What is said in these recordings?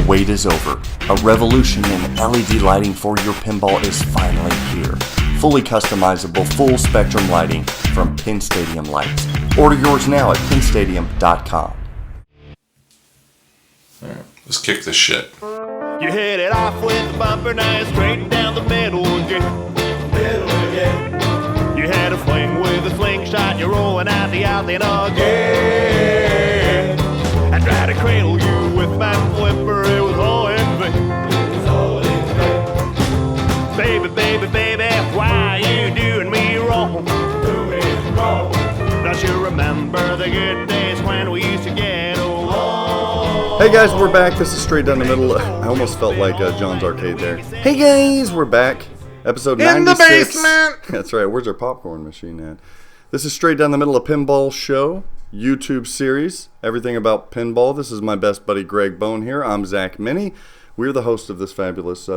wait is over. A revolution in LED lighting for your pinball is finally here. Fully customizable, full spectrum lighting from Pin Stadium Lights. Order yours now at pinstadium.com. Alright, let's kick this shit. You hit it off with the bumper, now straight down the middle again. You had a fling with a slingshot, you're rolling out the alley again. I tried to cradle you with my flipper, it was all in vain. Baby, baby, baby, why you doing me wrong? Don't you remember the good days when we used to get along? Hey guys, we're back. This is straight down the middle. I almost felt like John's Arcade there. Hey guys, we're back. Episode 96. In the basement! That's right. Where's our popcorn machine at? This is straight down the middle of Pinball Show, YouTube series, everything about pinball. This is my best buddy Greg Bone here. I'm Zach Minnie. We're the host of this fabulous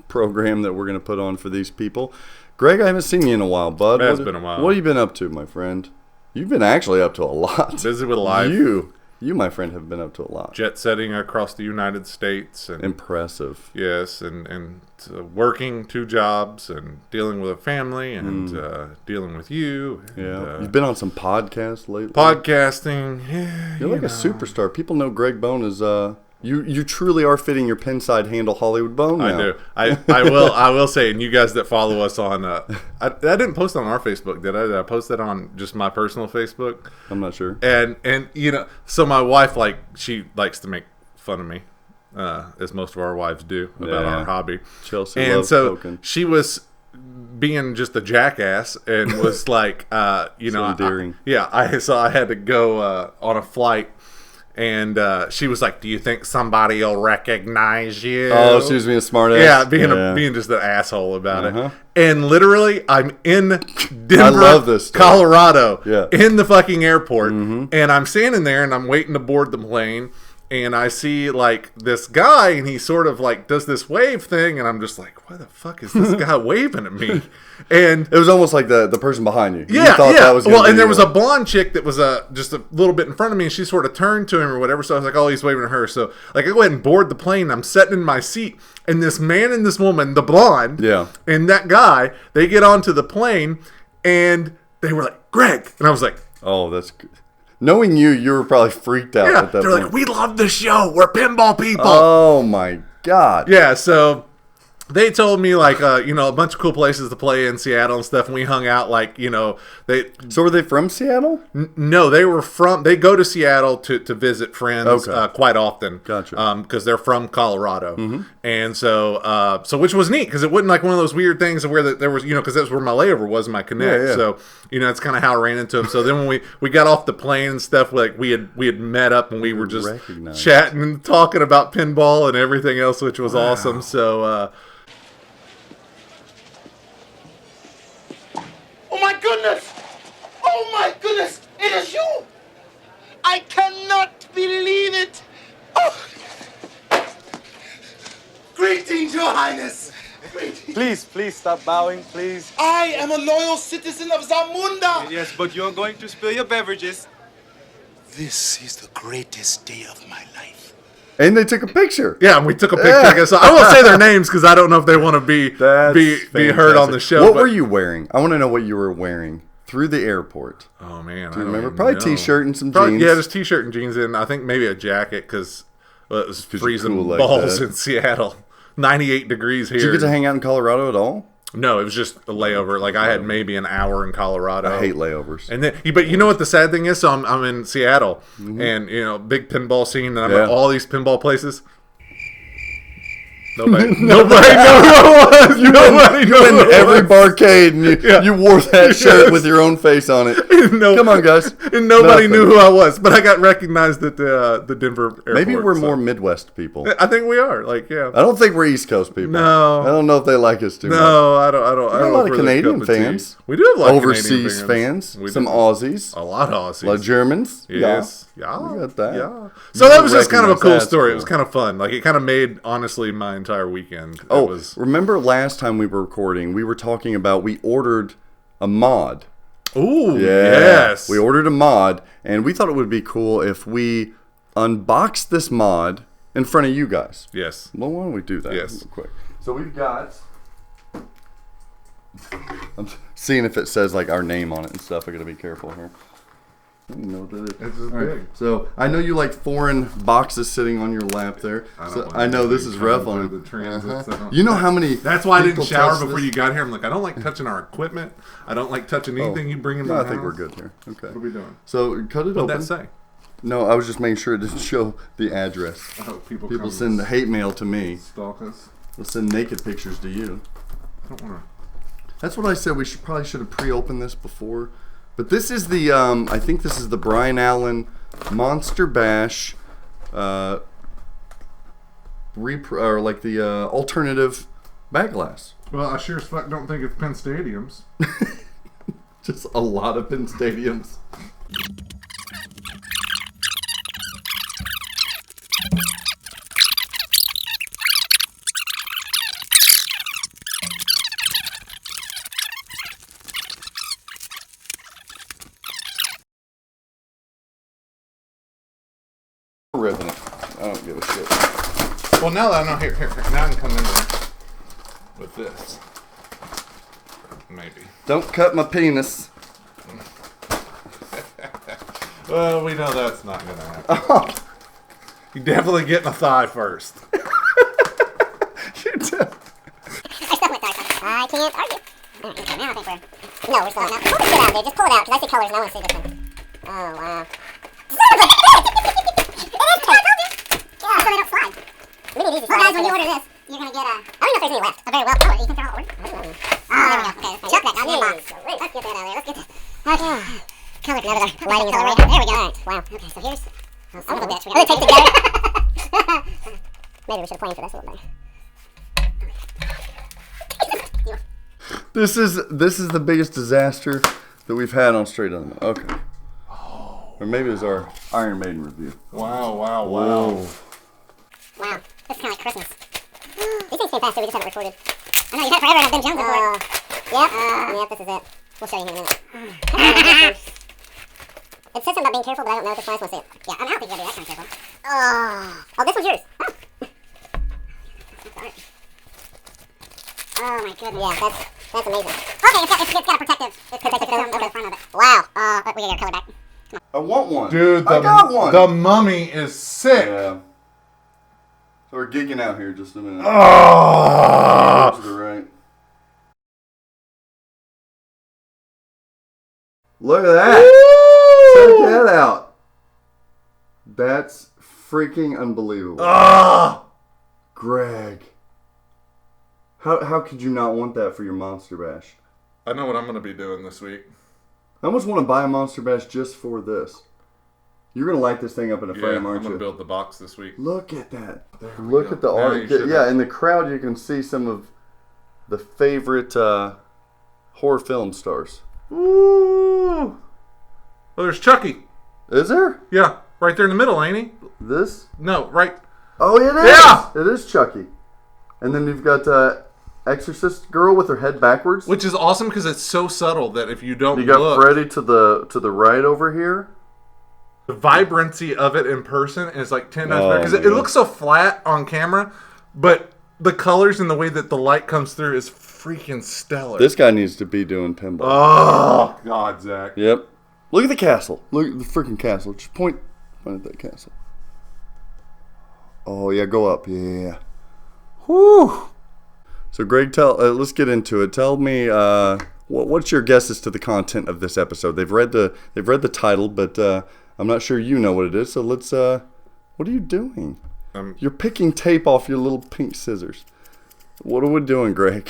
program that we're going to put on for these people. Greg, I haven't seen you in a while, bud. It has been a while. What have you been up to, my friend? You've been actually up to a lot. Busy with life. You, my friend, have been up to a lot. Jet setting across the United States. And impressive. Yes, and working 2 jobs and dealing with a family and dealing with you. And, yeah. You've been on some podcasts lately. Podcasting. Yeah, You're like a superstar. People know Greg Bone is... You truly are fitting your pinside handle Hollywood Bone now. I do. I will say, and you guys that follow us on, I didn't post on our Facebook, did I? Did I post that on just my personal Facebook? I'm not sure. And you know, so my wife, she likes to make fun of me, as most of our wives do, about our hobby. Chelsea and loves so poking. she was being just a jackass and was like, you know, endearing. I had to go on a flight. And she was like, "Do you think somebody will recognize you?" Oh, she was being a smart ass. Yeah, being just an asshole about it. And literally, I'm in Denver, I love this story. Colorado, in the fucking airport, and I'm standing there and I'm waiting to board the plane, and I see like this guy, and he sort of like does this wave thing, and I'm just like, "Why the fuck is this guy waving at me?" And it was almost like the person behind you. Yeah, you thought that was and there was a blonde chick that was just a little bit in front of me, and she sort of turned to him or whatever. So I was like, "Oh, he's waving at her." So like, I go ahead and board the plane. I'm sitting in my seat, and this man and this woman, the blonde, and that guy, they get onto the plane, and they were like, "Greg," and I was like, "Oh, that's good." Knowing you were probably freaked out at that they're point. like, "We love the show. We're pinball people." Oh my god. Yeah, so they told me like you know, a bunch of cool places to play in Seattle and stuff, and we hung out like, you know, So were they from Seattle? No, they go to Seattle to visit friends quite often. Gotcha. Because they're from Colorado. And so which was neat, because it wasn't like one of those weird things of where there was, you know, because that's where my layover was, my connect. Yeah. So, you know, that's kind of how I ran into them. So then when we got off the plane and stuff, like we had met up and we were just chatting and talking about pinball and everything else, which was awesome. So Oh my goodness! Oh my goodness! It is you! I cannot believe it! Oh! Greetings, Your Highness! Greetings. Please stop bowing, please. I am a loyal citizen of Zamunda! Yes, but you're going to spill your beverages. This is the greatest day of my life. And they took a picture. yeah, and we took a picture. I guess I won't say their names because I don't know if they want to be heard on the show. What were you wearing? I want to know what you were wearing through the airport. Oh man, do you remember? Probably t-shirt and some jeans. Yeah, just t-shirt and jeans, and I think maybe a jacket because it was freezing cool like balls that. In Seattle. 98 degrees here. Did you get to hang out in Colorado at all? No, it was just a layover. Like I had maybe an hour in Colorado. I hate layovers. And then, but you know what the sad thing is? So I'm in Seattle, and you know, big pinball scene, and I'm at all these pinball places. Nobody knew who I was. Nobody knew in every barcade, and you wore that shirt with your own face on it. Come on, guys. And nobody knew who I was, but I got recognized at the Denver airport. Maybe we're more Midwest people. I think we are. Like, yeah. I don't think we're East Coast people. No. I don't know if they like us too much. No, I don't. We have a lot of Canadian fans. We do have a lot of overseas fans. Some Aussies. A lot of Aussies. A lot of Germans. Yes. Yeah. We got that. Yeah. So that was just kind of a cool story. It was kind of fun. Like, it kind of made, honestly, my entire weekend. Remember last time we were recording, we were talking about we ordered a mod. Ooh, yes. We ordered a mod, and we thought it would be cool if we unboxed this mod in front of you guys. Yes. Well, why don't we do that Yes. real quick? So we've got... I'm seeing if it says like our name on it and stuff. I gotta be careful here. I don't know what that is. It's just All big. right. So I know you like foreign boxes sitting on your lap there. I know this is rough on the transits. You know how many? That's why I didn't people shower touch before this? you got here. I'm like, I don't like touching our equipment. I don't like touching anything you bring in No, the I think house. we're good here. Okay. What are we doing? So cut it What'd open. that say? No, I was just making sure it didn't show the address. Oh, people People come send the hate mail to me. stalk us. They'll send naked pictures to you. I don't want to. That's what I said. We probably should have pre-opened this before. But this is the I think this is the Brian Allen Monster Bash, or like the alternative back glass. Well, I sure as fuck don't think it's Penn Stadiums. Just a lot of Penn Stadiums. Ripping it. I don't give a shit. Well, now that I know, here, now I can come in there with this. Maybe. Don't cut my penis. Well, we know that's not going to happen. You definitely getting a thigh first. I can't argue. Okay, now I think we're... No, we're still not. Pull this shit out, dude. Just pull it out, because I see colors and I want to see this one. Oh, wow. So they don't slide. We need easy slide. Well, guys, when you order this, you're going to get a... I don't know if there's any left. Oh, very well. Oh, you think they're all ordered? Oh, there we go. Okay, chuck that down in the box. Let's get that out of there. Let's get that. Okay. Color now that our lighting is all right. There we go. All right. Wow. Okay, so here's... Oh, son of a bitch. We got to take together. Maybe we should have planned for this a little bit. This is the biggest disaster that we've had on Straight on the Middle. Okay. Or maybe it was our Iron Maiden review. Wow. Whoa. Wow, this is kind of like Christmas. These things came faster, we just haven't recorded. I know, you've had it forever and I've been jumping for it. Yep, this is it. We'll show you here in a minute. It says something about being careful, but I don't know if it's nice. We'll see it. Yeah, I don't think you gotta be that kind of careful. Oh, this one's yours. Oh my goodness. Yeah, that's amazing. Okay, it's got a protective film over the front of it. Wow. We gotta get our color back. I want one. Dude, I got one. The mummy is sick. Yeah. So we're geeking out here just a minute. Oh! To the right. Look at that. Check that out. That's freaking unbelievable. Greg. How could you not want that for your Monster Bash? I know what I'm going to be doing this week. I almost want to buy a Monster Bash just for this. You're going to light this thing up in a frame, aren't I'm going you? to build the box this week. Look at that. Look at the Now art. you should Yeah, have- in the crowd you can see some of the favorite horror film stars. Ooh. Oh, there's Chucky. Is there? Yeah, right there in the middle, ain't he? This? No, right. Oh, it is. Yeah! It is Chucky. And then you've got Exorcist girl with her head backwards. Which is awesome because it's so subtle that if you don't You got look, Freddy to the right over here. the vibrancy of it in person is like 10 times Oh, better. Because it man. looks so flat on camera, but the colors and the way that the light comes through is freaking stellar. This guy needs to be doing pinball. Oh, God, Zach. Yep. Look at the castle. Look at the freaking castle. Just point at that castle. Oh, yeah, go up. Yeah. Whew. So, Greg, let's get into it. Tell me, what's your guesses to the content of this episode? They've read the title, but I'm not sure you know what it is. So let's. What are you doing? You're picking tape off your little pink scissors. What are we doing, Greg?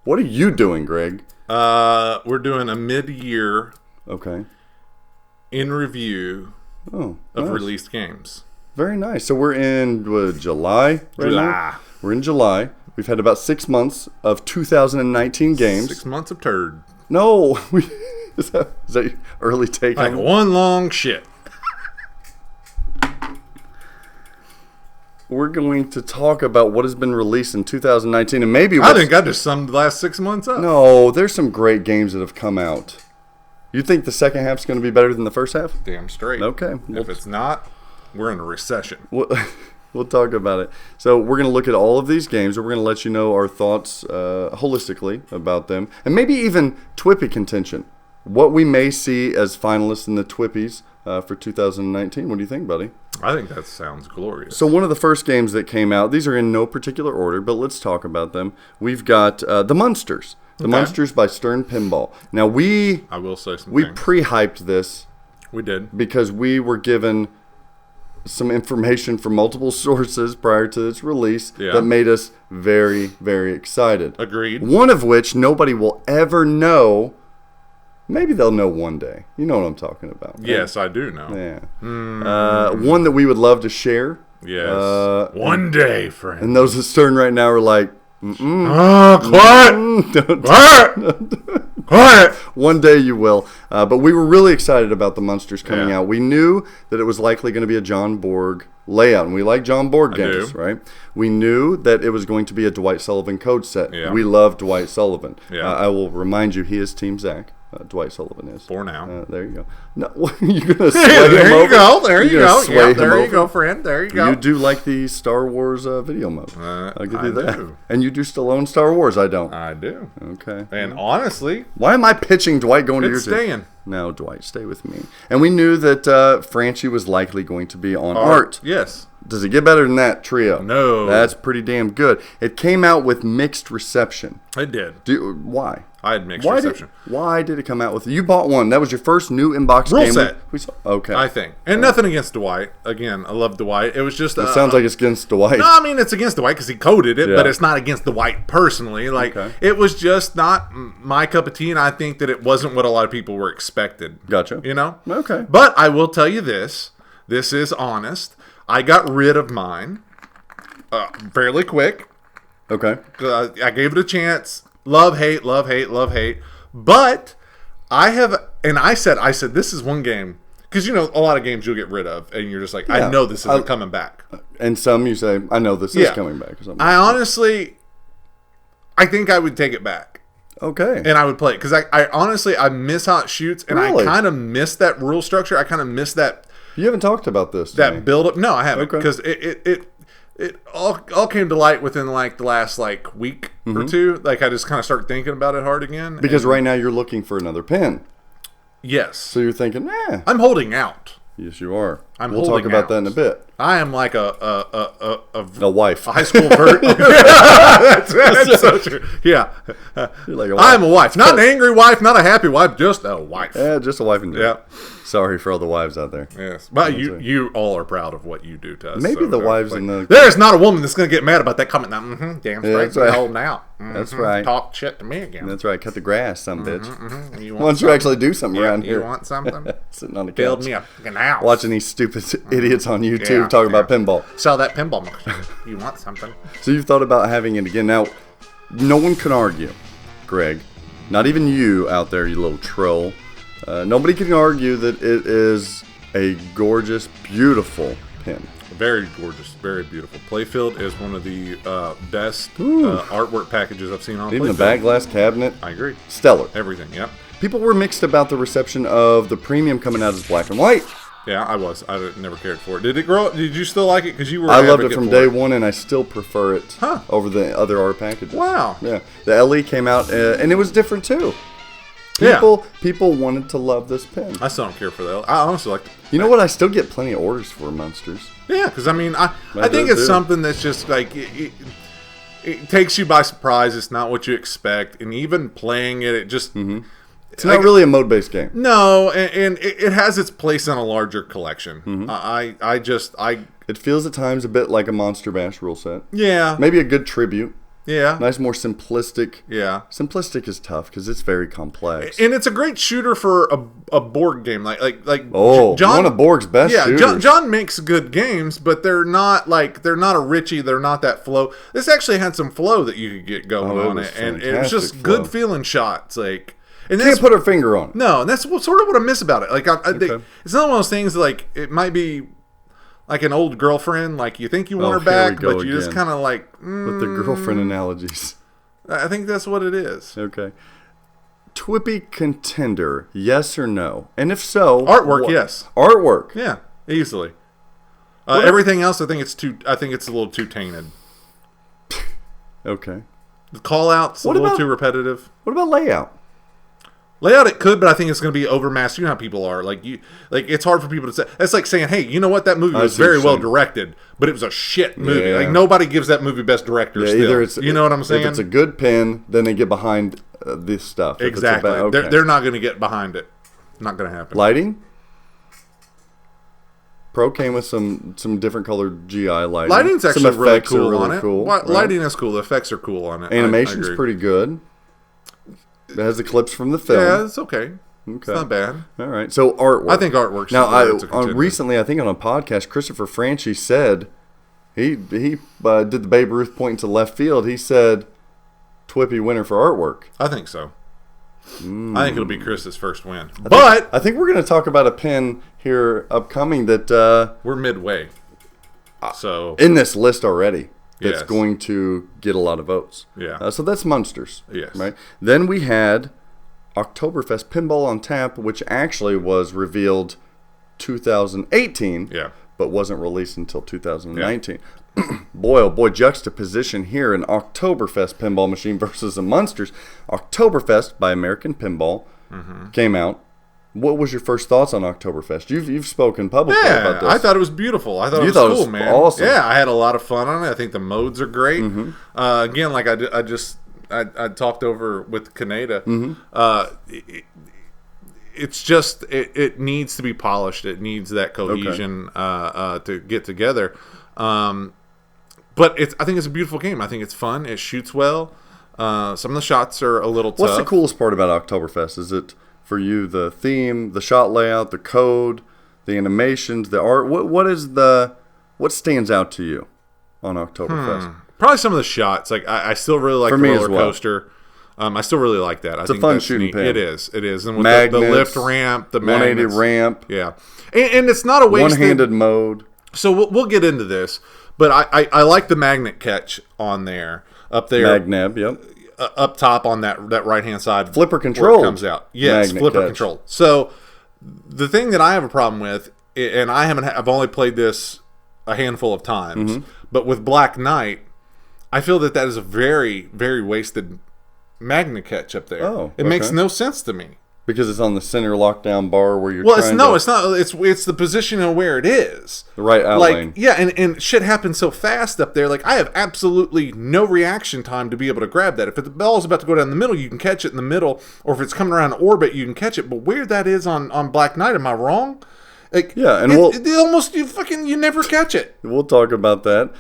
What are you doing, Greg? We're doing a mid-year Okay. in review Oh, of nice. released games. Very nice. So we're in July right now? We're in July. We've had about 6 months of 2019 games. 6 months of turd. No. Is that your early take Like on it? one long shit. We're going to talk about what has been released in 2019 and maybe I think I just summed the last 6 months up. No, there's some great games that have come out. You think the second half's going to be better than the first half? Damn straight. Okay. If it's not, we're in a recession. What, We'll talk about it. So we're going to look at all of these games, and we're going to let you know our thoughts holistically about them, and maybe even Twippy contention. What we may see as finalists in the Twippies for 2019. What do you think, buddy? I think that sounds glorious. So one of the first games that came out, these are in no particular order, but let's talk about them. We've got the Munsters. The Munsters by Stern Pinball. Now I will say something. We pre-hyped this. We did. Because we were given some information from multiple sources prior to its release that made us very, very excited. Agreed. One of which nobody will ever know. Maybe they'll know one day. You know what I'm talking about. Right? Yes, I do know. Yeah. One that we would love to share. Yes. One day, friend. And those at Stern right now are like, quiet. One day you will. But we were really excited about the Munsters coming out. We knew that it was likely going to be a John Borg layout, and we like John Borg games, right? We knew that it was going to be a Dwight Sullivan code set. Yeah. We love Dwight Sullivan. Yeah. I will remind you, he is Team Zach. Dwight Sullivan is. For now. There you go. No, you're going to sway him there over? you go. There you You're go. gonna sway Yeah, him there you over? go, friend. There you go. You do like the Star Wars video mode. I'll give you that. do. And you do still own Star Wars. I don't. I do. Okay. And honestly, Why am I pitching Dwight going to your it's team? staying. No, Dwight, stay with me. And we knew that Franchi was likely going to be on art. Yes. Does it get better than that, Trio? No. That's pretty damn good. It came out with mixed reception. It did. Why? I had mixed reception. Why did it come out with... You bought one. That was your first new inbox Rule game. set. We saw. Okay. I think. And nothing against Dwight. Again, I love Dwight. It was just... It sounds like it's against Dwight. No, I mean, it's against Dwight because he coded it, Yeah. but it's not against Dwight personally. Like, it was just not my cup of tea, and I think that it wasn't what a lot of people were expected. Gotcha. You know? Okay. But I will tell you this. This is honest. I got rid of mine fairly quick. Okay. I gave it a chance. Love, hate, love, hate, love, hate. But I have, and I said, this is one game. Because, you know, a lot of games you'll get rid of, and you're just like, I know this isn't coming back. And some you say, I know this is coming back. Or something. I honestly, I think I would take it back. Okay. And I would play it. Because I honestly, I miss how it shoots, and Really? I kind of miss that rule structure. I kind of miss that. You haven't talked about this. That build up. No, I haven't. Okay. Because it all came to light within like the last like week or two. Like I just kind of started thinking about it hard again. Because right now you're looking for another pin. Yes. So you're thinking, I'm holding out. Yes, you are. I'm we'll talk holding about out. that in a bit. I am like a wife. high school vert. that's so true. Yeah. You're like a wife. I am a wife. Not an angry wife, not a happy wife, just a wife. Yeah, just a wife and Yeah. Sorry for all the wives out there. Yes. But you all are proud of what you do to us. Maybe so the don't wives like- in the... There's not a woman that's going to get mad about that comment now. Damn straight. that's right. Holding out. That's right. Talk shit to me again. That's right. Cut the grass, some bitch. You Why don't you actually do something around you here? want something? Sitting on the Build couch. me a fucking house. Watching these stupid idiots on YouTube Yeah, talking about pinball. Sell that pinball machine. You want something? So you've thought about having it again. Now, no one can argue, Greg. Not even you out there, you little troll. Nobody can argue that it is a gorgeous, beautiful pin. Very gorgeous, very beautiful. Playfield is one of the best artwork packages I've seen on Even Playfield. the back glass cabinet, I agree. stellar. Everything, yep. People were mixed about the reception of the premium coming out as black and white. Yeah, I was. I never cared for it. Did it grow? Did you still like it? Because you were. I an loved it advocate from for day one, and I still prefer it Huh. over the other art packages. Wow. Yeah, the LE came out, and it was different too. Yeah. People wanted to love this pin. I still don't care for that. I honestly like. You know what? I still get plenty of orders for Munsters. Yeah, because I mean, I I think do, it's too. something that's just like it takes you by surprise. It's not what you expect, and even playing it, it just It's not really a mode-based game. no, and it has its place in a larger collection. Mm-hmm. It feels at times a bit like a Monster Bash rule set. Yeah, Maybe a good tribute. yeah, Nice, more simplistic. yeah. Simplistic is tough because it's very complex. And it's a great shooter for a board game, like Oh, one of Borg's best shooters. John makes good games, but they're not a Richie. They're not that flow. This actually had some flow that you could get going Oh, it on was it, and it was just fantastic good flow. feeling shots. Like, and Can't that's put her finger on it. no, and that's sort of what I miss about it. Like, it's not one of those things like it might be like an old girlfriend. Like you think you want her here we back, go but you just again. kind of like. With the girlfriend analogies. I think that's what it is. Okay. Twippy contender, yes or no? And if so... Artwork, yes. Artwork. Yeah, easily. Everything else, I think it's a little too tainted. Okay. The call-out's a little too repetitive. What about layout? Layout it could, but I think it's going to be overmasked. You know how people are. It's hard for people to say. It's like saying, "Hey, you know what? That movie was very well directed, but it was a shit movie." Yeah. Like nobody gives that movie best director. Yeah, still. either it's, you know what I'm saying? If it's a good pin, then they get behind this stuff. Exactly. Okay. They're not going to get behind it. Not going to happen. Lighting. Pro came with some different colored GI lighting. Lighting's actually really cool on it. Cool, right? Lighting is cool. The effects are cool on it. Animation's pretty good. It has the clips from the film. Yeah, it's okay. It's not bad. All right. So artwork. I think artwork's now. Recently, I think on a podcast, Christopher Franchi said he did the Babe Ruth point to left field. He said, "Twippy winner for artwork." I think so. I think it'll be Chris's first win. But I think we're going to talk about a pin here upcoming that we're midway. So in this list already. That's Yes. going to get a lot of votes. Yeah. So that's Munsters. Yes. Right. Then we had Oktoberfest Pinball on Tap, which actually was revealed 2018. Yeah. But wasn't released until 2019. Boy, oh boy, juxtaposition here in Oktoberfest Pinball Machine versus the Munsters. Oktoberfest by American Pinball came out. What was your first thoughts on Oktoberfest? You've spoken publicly about this. I thought it was beautiful. I thought You it was thought it cool, was man. awesome. Yeah, I had a lot of fun on it. I think the modes are great. Again, like I talked over with Kaneda. It's just it needs to be polished. It needs that cohesion to get together. But I think it's a beautiful game. I think it's fun. It shoots well. Some of the shots are a little tough. What's the coolest part about Oktoberfest? Is it for you the theme, the shot layout, the code, the animations, the art? What stands out to you on Oktoberfest? Probably some of the shots. Like I still really like For the me as roller well. coaster. I still really like that. It's a fun shooting neat. pin. It is. And with Magnets, the lift ramp, the 180 magnets. ramp. Yeah. And it's not a wasted. One-handed mode. So we'll get into this, but I like the magnet catch on there, up there. Magneb, yep. Up top on that right hand side. Flipper where control it comes out. Yes, magnet flipper catch. control. So the thing that I have a problem with, and I've only played this a handful of times, but with Black Knight, I feel that is a very, very wasted magnet catch up there. Oh, it makes no sense to me. Because it's on the center lockdown bar where you're it's not. It's the position of where it is. The right outlane. Like, yeah, and shit happens so fast up there. Like, I have absolutely no reaction time to be able to grab that. If the ball is about to go down the middle, you can catch it in the middle. Or if it's coming around orbit, you can catch it. But where that is on Black Knight, am I wrong? Like, yeah, and you never catch it. We'll talk about that.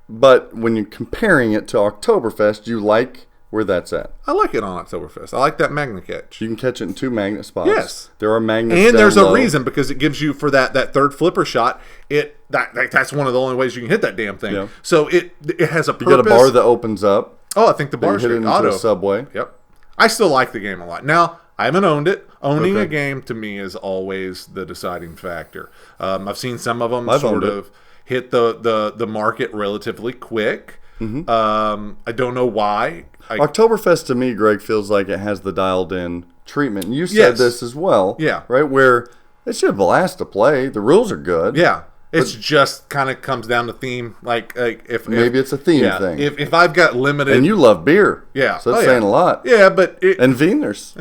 But when you're comparing it to Oktoberfest, you like where that's at. I like it on Oktoberfest. I like that magnet catch. You can catch it in 2 magnet spots. Yes. There are magnets and down there's low. a reason, because it gives you, for that third flipper shot, that's one of the only ways you can hit that damn thing. Yeah. So it has a purpose. You got a bar that opens up. Oh, I think the bar's hit it into auto. a subway. Yep. I still like the game a lot. Now, I haven't owned it. Owning a game, to me, is always the deciding factor. I've seen some of them sort of hit the market relatively quick. I don't know why. Oktoberfest to me, Greg, feels like it has the dialed-in treatment. And you said this as well. Yeah. Right? Where it's just a blast to play. The rules are good. Yeah. It's just kind of comes down to theme. Like if maybe it's a theme thing. If I've got limited, and you love beer. Yeah. So that's saying a lot. Yeah, but and Wieners.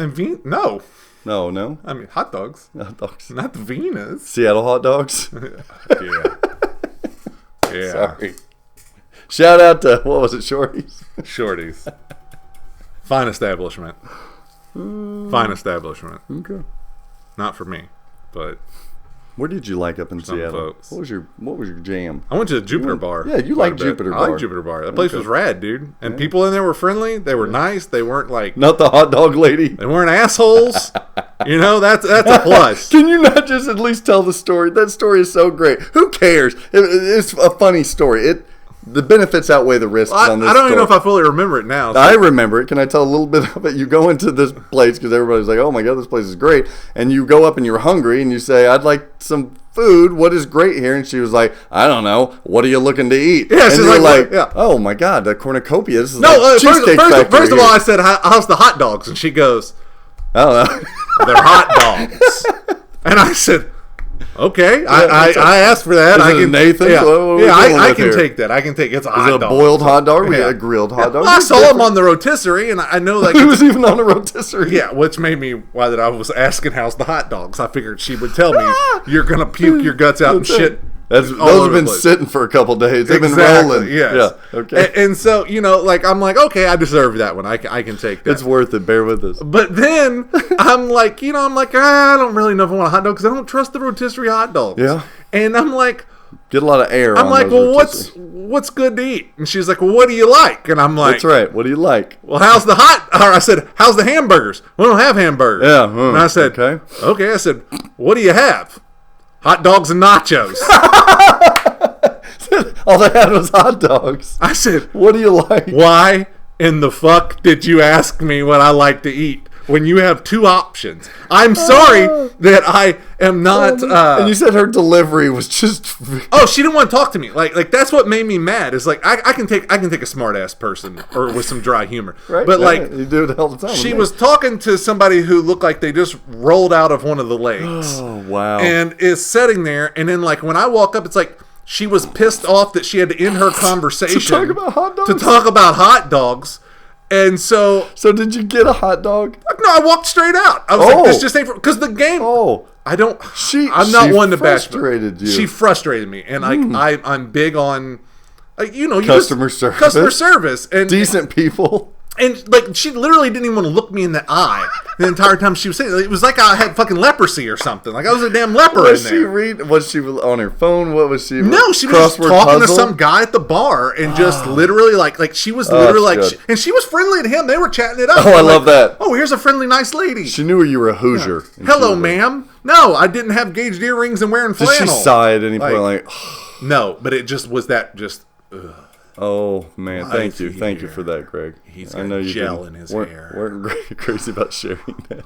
No. No. I mean, hot dogs. Hot dogs. Not the Venus. Seattle hot dogs. Yeah. Yeah. Sorry. Shout out to, what was it, Shorties? Shorties. Fine establishment. Fine establishment. Okay. Not for me, but where did you like up in Seattle? Folks. What was your jam? I went to the Jupiter Bar. Yeah, you like Jupiter Bar. I like Jupiter Bar. That place was rad, dude. And people in there were friendly. They were nice. They weren't like not the hot dog lady. They weren't assholes. You know, that's a plus. Can you not just at least tell the story? That story is so great. Who cares? It's a funny story. The benefits outweigh the risks on this I don't story. even know if I fully remember it now. So. I remember it. Can I tell a little bit of it? You go into this place because everybody's like, oh my God, this place is great. And you go up and you're hungry and you say, I'd like some food. What is great here? And she was like, I don't know. What are you looking to eat? Yeah, and she's you're like, yeah. Oh my God, the cornucopia. This is no, like Cheesecake Factory first of all, here. I said, how's the hot dogs? And she goes, I don't know. they're hot dogs. And I said, Okay, I asked for that. Is it Nathan? I can take that. I can take it's a hot Is it a dog. boiled hot dog or a grilled hot dog? Well, I saw him on the rotisserie, and I know like He was even on a rotisserie. yeah, which made me why that I was asking how's the hot dogs. I figured she would tell me you're gonna puke your guts out and shit. Those have been sitting for a couple days. They've been rolling. Yes. Yeah. Okay. And so like I'm like, okay, I deserve that one. I can take that. It's worth it. Bear with us. But then I'm like, I don't really know if I want a hot dog because I don't trust the rotisserie hot dogs. Yeah. And I'm like, get a lot of air. I'm on like, those well, rotisserie. what's good to eat? And she's like, well, what do you like? And I'm like, That's right. What do you like? well, how's the hot? Or I said, how's the hamburgers? We don't have hamburgers. Yeah. And I said, okay. I said, what do you have? Hot dogs and nachos. All they had was hot dogs. I said, what do you like? why in the fuck did you ask me what I like to eat when you have two options? I'm sorry that I am not. And you said her delivery was just. Oh, she didn't want to talk to me. Like that's what made me mad. Is like I can take a smart ass person or with some dry humor. Right. But like you do it all the time. she was talking to somebody who looked like they just rolled out of one of the lakes. Oh wow. And is sitting there, and then like when I walk up, it's like she was pissed off that she had to end her conversation to talk about hot dogs. To talk about hot dogs. And so did you get a hot dog? no, I walked straight out. I was like, this just ain't because the game. Oh, I don't. I'm she not one to bash. Frustrated you. She frustrated me, and I'm big on, customer service. Customer service and decent people. And like she literally didn't even want to look me in the eye the entire time she was saying. It was like I had fucking leprosy or something. Like I was a damn leper Was in she there. Was she on her phone? What was she? No, she was just talking to some guy at the bar and just literally like she was literally like, and she was friendly to him. They were chatting it up. Oh, I love that. Oh, here's a friendly, nice lady. She knew you were a Hoosier. Yeah. Hello, ma'am. No, I didn't have gauged earrings and wearing flannel. Did she sigh at any point like? No, but it just was that just. Ugh. Oh man, thank you for that, Greg. He's got gel in his hair. Weren't crazy about sharing that.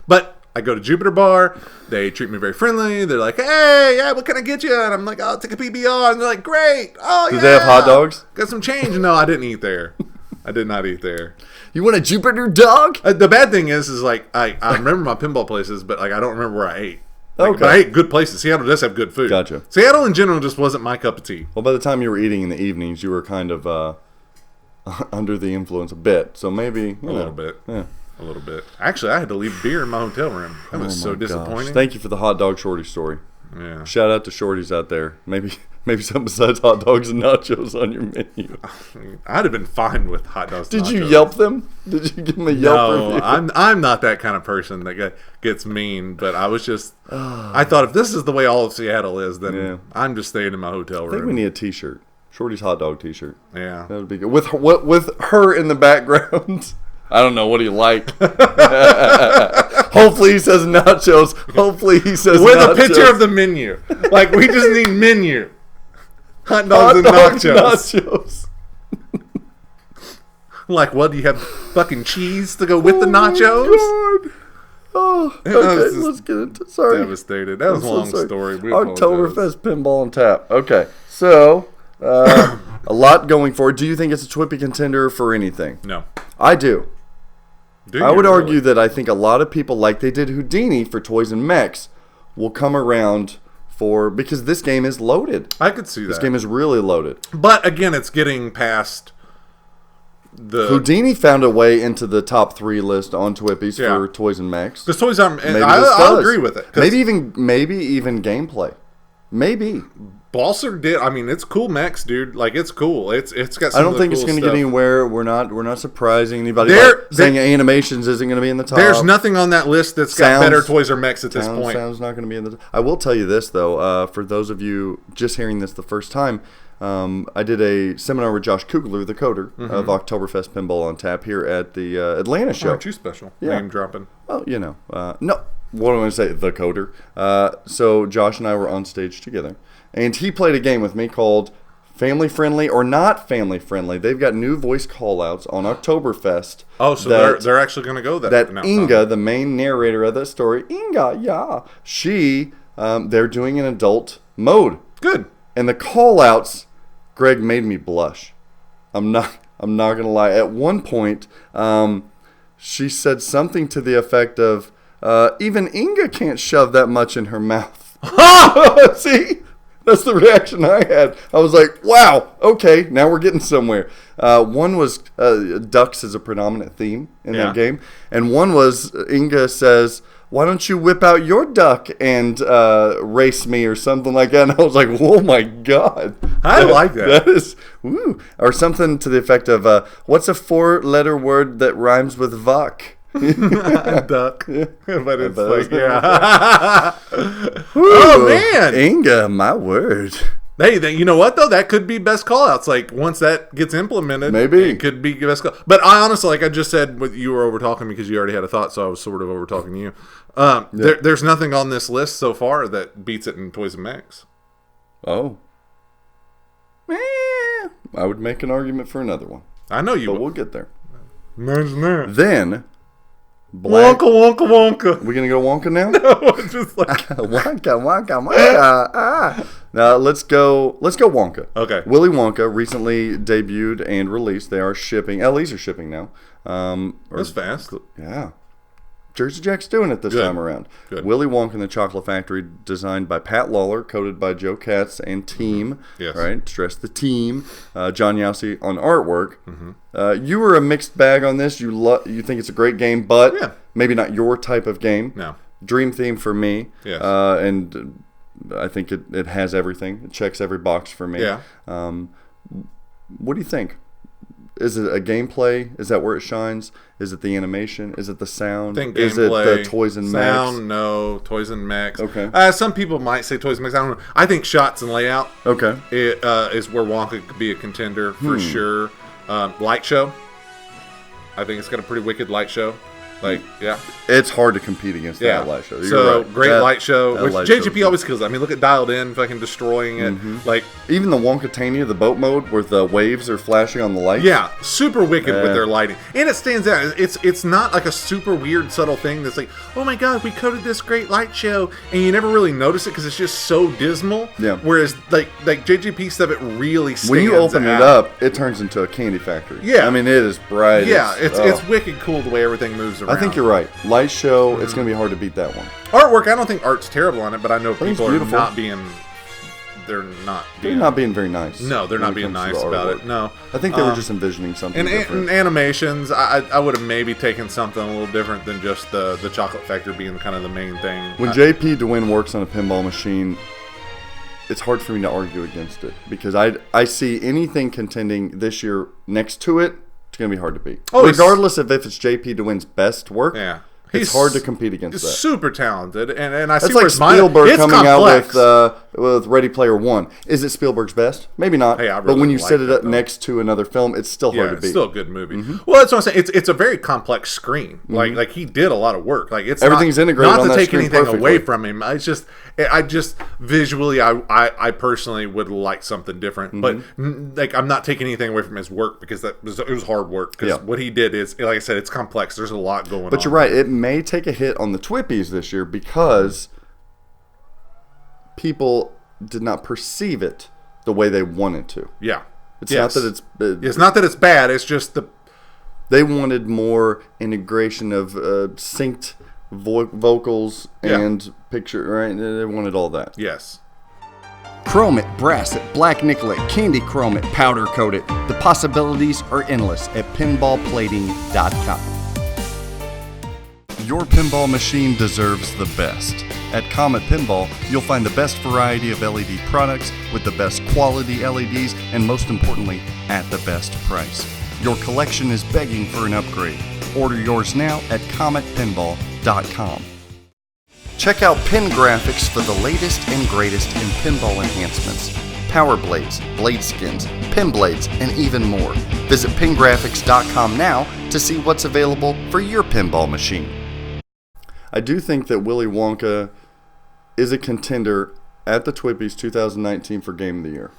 But I go to Jupiter Bar. They treat me very friendly. They're like, "Hey, yeah, what can I get you?" And I'm like, "I'll take a PBR." And they're like, "Great! Oh, Did they have hot dogs? Got some change?" No, I didn't eat there. I did not eat there. You want a Jupiter dog? The bad thing is like I remember my pinball places, but like I don't remember where I ate. Okay. But I ate good places. Seattle does have good food. Gotcha. Seattle in general just wasn't my cup of tea. Well, by the time you were eating in the evenings, you were kind of under the influence a bit. So maybe a little bit. Yeah. A little bit. Actually, I had to leave beer in my hotel room. That was so disappointing. Gosh. Thank you for the hot dog shorty story. Yeah. Shout out to shorties out there. Maybe something besides hot dogs and nachos on your menu. I'd have been fine with hot dogs. Did nachos. you Yelp them? Did you give them a Yelp review? No, I'm not that kind of person that gets mean. But I was just, I thought if this is the way all of Seattle is, then I'm just staying in my hotel room. I think we need a T-shirt. Shorty's hot dog T-shirt. Yeah, that would be good. With her in the background. I don't know. What do you like? Hopefully he says nachos. Hopefully he says with nachos. a picture of the menu. Like we just need menu. Hot dogs and nachos. Like, what do you have? Fucking cheese to go with the nachos? God. Oh, okay. Let's get into. Sorry, devastated. That was a long story. Oktoberfest pinball on tap. Okay, so a lot going forward. Do you think it's a Twippy contender for anything? No, I do. I would argue that I think a lot of people, like they did Houdini for Toys and Mechs, will come around because this game is loaded. I could see that. This game is really loaded. But again, it's getting past the Houdini found a way into the top 3 list on Twippies for Toys and Mechs. Because Toys are, I agree with it. Maybe even gameplay. Maybe. Balser did. I mean, it's cool mechs, dude. Like, it's cool. It's got some I don't think cool it's going to stuff. get anywhere. We're not surprising anybody. Saying animations isn't going to be in the top. There's nothing on that list that's got better Toys or Mechs at this point. Sound's not going to be in the top. I will tell you this, though. For those of you just hearing this the first time, I did a seminar with Josh Kugler, the coder of Oktoberfest Pinball on Tap here at the Atlanta show. Aren't you special? Yeah. Name dropping. Well, no. What am I going to say? The coder. So Josh and I were on stage together. And he played a game with me called Family Friendly or Not Family Friendly. They've got new voice call-outs on Oktoberfest. Oh, so they're actually going to go that Inga, the main narrator of that story, Inga, they're doing an adult mode. Good. And the call-outs, Greg, made me blush. I'm not going to lie. At one point, she said something to the effect of, even Inga can't shove that much in her mouth. See? That's the reaction I had. I was like, wow, okay, now we're getting somewhere. One was ducks is a predominant theme in that game. And one was Inga says, why don't you whip out your duck and race me or something like that? And I was like, oh my God. I like that. That is, woo. Or something to the effect of, what's a 4-letter word that rhymes with Vuk? Duck. But it's like, yeah. Oh, man. Inga, my word. Hey, you know what, though? That could be best call-outs. Like, once that gets implemented, maybe it could be best call. But I honestly, like I just said, you were over-talking because you already had a thought, so I was sort of over-talking you. There's nothing on this list so far that beats it in Toys and Max. Oh. I would make an argument for another one. I know you but would. We'll get there. Imagine that. Then... Wonka. We gonna go Wonka now? No, just like Wonka. Now let's go Wonka. Okay. Willy Wonka recently debuted and released. They are shipping. LEs are shipping now. That's fast. Yeah. Jersey Jack's doing it this time around. Good. Willy Wonka and the Chocolate Factory, designed by Pat Lawler, coded by Joe Katz and team. Yes. Right? Stress the team. John Yossi on artwork. You were a mixed bag on this. You think it's a great game, but maybe not your type of game. No. Dream theme for me. Yes. And I think it has everything. It checks every box for me. Yeah. What do you think? Is it a gameplay? Is that where it shines? Is it the animation? Is it the sound? Is it the toys and mechs? Sound, no. Toys and mechs. Okay. Some people might say toys and mechs. I don't know. I think shots and layout is where Wonka could be a contender for sure. Light show. I think it's got a pretty wicked light show. Like, yeah. It's hard to compete against that light show. You're right. Great light show. Which light JGP show always kills. I mean, look at Dialed In, fucking destroying it. Like, even the Wonkatania, the boat mode, where the waves are flashing on the lights. Yeah, super wicked with their lighting. And it stands out. It's not like a super weird, subtle thing that's like, oh my God, we coded this great light show. And you never really notice it because it's just so dismal. Yeah. Whereas, like JGP stuff, it really stands out. When you open it up, it turns into a candy factory. Yeah. I mean, it is bright. Yeah, it's wicked cool the way everything moves around. I think you're right. Light show, it's going to be hard to beat that one. Artwork, I don't think art's terrible on it, but I know people are not being... They're not being very nice. No, they're not being nice about it. No. I think they were just envisioning something different. And animations, I would have maybe taken something a little different than just the Chocolate Factory being kind of the main thing. When JP DeWin works on a pinball machine, it's hard for me to argue against it because I see anything contending this year next to it, it's going to be hard to beat. Regardless of if it's JP DeWin's best work. Yeah. It's hard to compete against that. He's super talented, and I see that's where like Spielberg coming complex. out with Ready Player One. Is it Spielberg's best? Maybe not. Hey, I really but when you like set it up though. next to another film, it's still hard to beat. It's still a good movie. Well, that's what I'm saying. It's a very complex screen. Like he did a lot of work. Like it's everything's integrated. Not on to that take screen anything perfectly. away from him. I just visually, I personally would like something different. But like I'm not taking anything away from his work because it was hard work. Because what he did is, like I said, it's complex. There's a lot going on. But you're right. It may take a hit on the Twippies this year because people did not perceive it the way they wanted to. Yeah. It's not that it's not that it's bad. It's just they wanted more integration of synced vocals and picture. Right? They wanted all that. Yes. Chrome it, brass it, black nickel it, candy chrome it, powder coat it. The possibilities are endless at pinballplating.com. Your pinball machine deserves the best. At Comet Pinball, you'll find the best variety of LED products with the best quality LEDs and most importantly, at the best price. Your collection is begging for an upgrade. Order yours now at cometpinball.com. Check out Pin Graphics for the latest and greatest in pinball enhancements. Power blades, blade skins, pin blades, and even more. Visit pingraphics.com now to see what's available for your pinball machine. I do think that Willy Wonka is a contender at the Twippies 2019 for Game of the Year.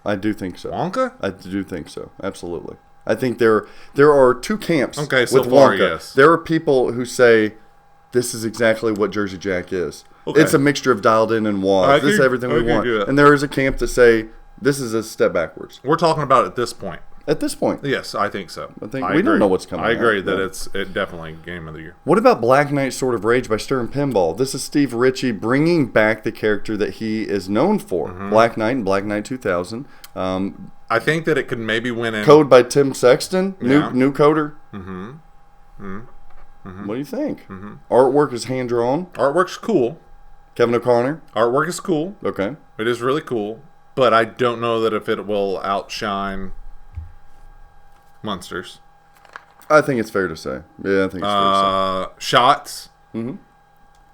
I do think so. Wonka? I do think so. Absolutely. I think there are two camps so with far, Wonka. yes. There are people who say this is exactly what Jersey Jack is. Okay. It's a mixture of dialed in and WAS. This is everything we want. And there is a camp that say this is a step backwards. We're talking about at this point. at this point. Yes, I think so. I think we don't know what's coming I agree out, that but- it's definitely game of the year. What about Black Knight Sword of Rage by Stern Pinball? This is Steve Ritchie bringing back the character that he is known for. Black Knight and Black Knight 2000. I think that it could maybe win in. Code by Tim Sexton, Yeah. new coder. What do you think? Artwork is hand drawn. Artwork's cool. Kevin O'Connor. Artwork is cool. Okay. It is really cool. But I don't know that if it will outshine Munsters. I think it's fair to say. Yeah, I think it's fair to Shots.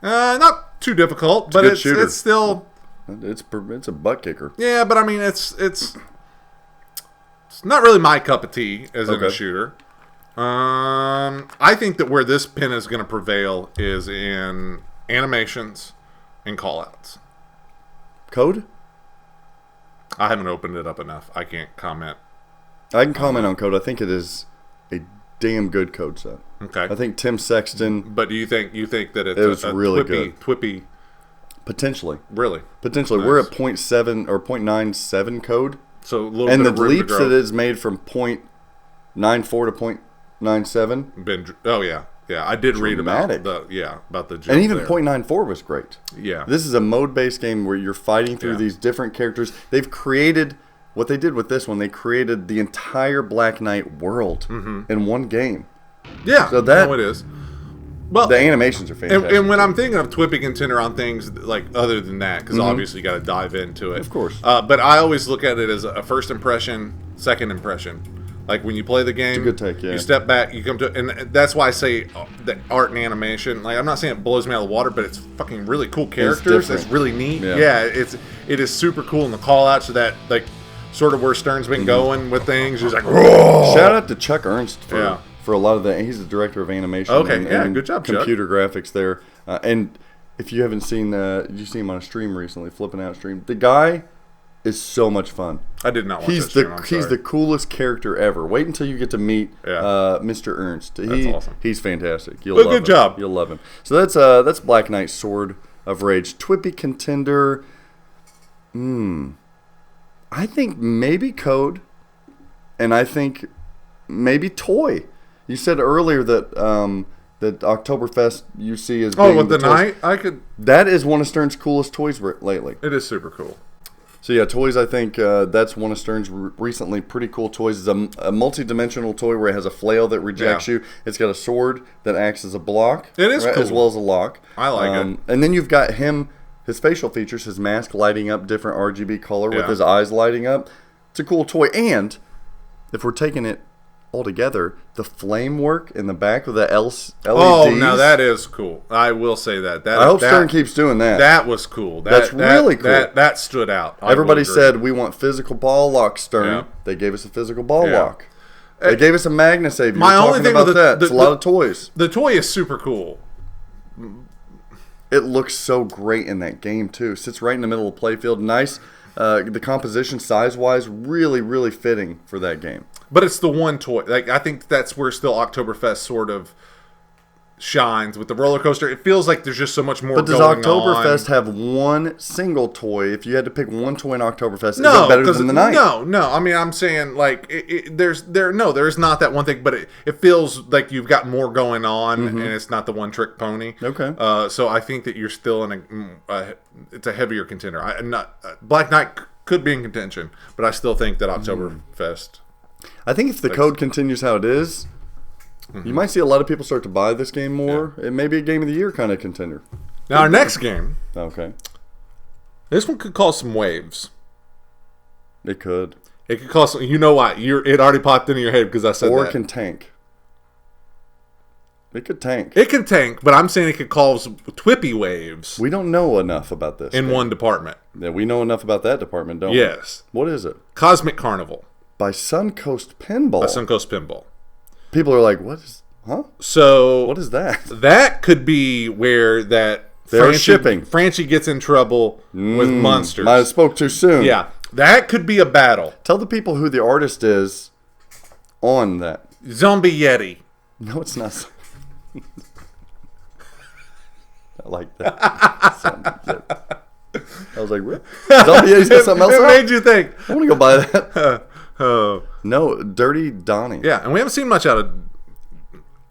Not too difficult, but good it's shooter. it's still. say. It's a butt kicker. Yeah, but I mean, it's not really my cup of tea as in a Okay. shooter. I think that where this pin is going to prevail is in animations and callouts. Code? I haven't opened it up enough. I can't comment. I can comment on Code. I think it is a damn good code set. Okay. I think Tim Sexton, But do you think that it's It was a really twippy? potentially. Really? Potentially. Nice. We're at 0.7 or 0.97 code. So a little And bit the of room leaps to grow. that it's made from 0.94 to 0.97. Oh yeah. I did read about Dramatic. about the jump And even there. 0.94 was great. Yeah. This is a mode-based game where you're fighting through Yeah. these different characters. They've created, what they did with this one, they created the entire Black Knight world in one game. Yeah. So that- no, it is. Well, The animations are fantastic. and when I'm thinking of Twippy contender on things like other than that, because obviously you got to dive into it. Of course. But I always look at it as a first impression, second impression. Like when you play the game, good take, yeah. you step back, you come to, and that's why I say the art and animation. Like I'm not saying it blows me out of the water, but it's fucking really cool characters. different. It's really neat. Yeah. Yeah, it is super cool, and the call outs to that like sort of where Stern's been going with things. He's like, "Whoa!" Shout out to Chuck Ernst for, Yeah. for a lot of that. He's the director of animation. Okay, and, yeah, and good job, Chuck. computer graphics there. And if you haven't seen, did you see him on a stream recently, flipping out stream? The guy is so much fun. I did not watch He's that stream, I'm he's sorry. the coolest character ever. Wait until you get to meet Yeah. Mr. Ernst. That's awesome. He's fantastic. You'll Well, love good him. job. You'll love him. So that's Black Knight Sword of Rage. Twippy contender. I think maybe Code, and I think maybe Toy. You said earlier that that Oktoberfest you see as being with the toys. night, I could. That is one of Stern's coolest toys lately. It is super cool. So yeah, toys. I think that's one of Stern's recently pretty cool toys. It's a multi-dimensional toy where it has a flail that rejects Yeah. you. It's got a sword that acts as a block. It is as cool. well as a lock. I like it. And then you've got his facial features, his mask lighting up different RGB color with Yeah. his eyes lighting up. It's a cool toy. And if we're taking it all together, the flame work in the back of the LEDs. Oh, now that is cool. I will say that. I hope Stern keeps doing that. That was cool. That's really cool. That stood out. I Everybody will agree. said we want physical ball lock, Stern. Yeah. They gave us a physical ball Yeah. lock. They gave us a MagnaSave. My You're only talking thing about with that. It's a lot of toys. the toy is super cool. It looks so great in that game too. Sits right in the middle of the playfield. Nice. The composition size-wise, really, really fitting for that game. But it's the one toy. Like I think that's where still Oktoberfest sort of shines with the roller coaster. It feels like there's just so much more But does going Oktoberfest on. have one single toy? If you had to pick one toy in Oktoberfest, is No, it better 'cause than the night? No. I mean, I'm saying like there's not that one thing, but it feels like you've got more going on, and it's not the one trick pony. Okay. So I think that you're still in it's a heavier contender. Black Knight could be in contention, but I still think that Oktoberfest. I think if the code continues how it is, you might see a lot of people start to buy this game more. It may be a game of the year kind of contender. Now our next game, Okay. this one could cause some waves. It could. It could cause some. You know why? It already popped into your head because I said Or that. it can tank. It could tank. It can tank, but I'm saying it could cause twippy waves We don't know enough about this. in game. one department. Yeah, we know enough about that department, don't Yes. we? What is it? Cosmic Carnival By Suncoast Pinball. by Suncoast Pinball. People are like, what is... Huh? So What is that? that could be where that They're shipping. Franchi gets in trouble with Munsters. Might have spoke too soon. Yeah, that could be a battle. Tell the people who the artist is on that. Zombie Yeti. No, it's not. I like that. I was like, really? Zombie Yeti's got something else It out? made you think. I want to go buy that. Oh. No, Dirty Donnie. Yeah, and we haven't seen much out of...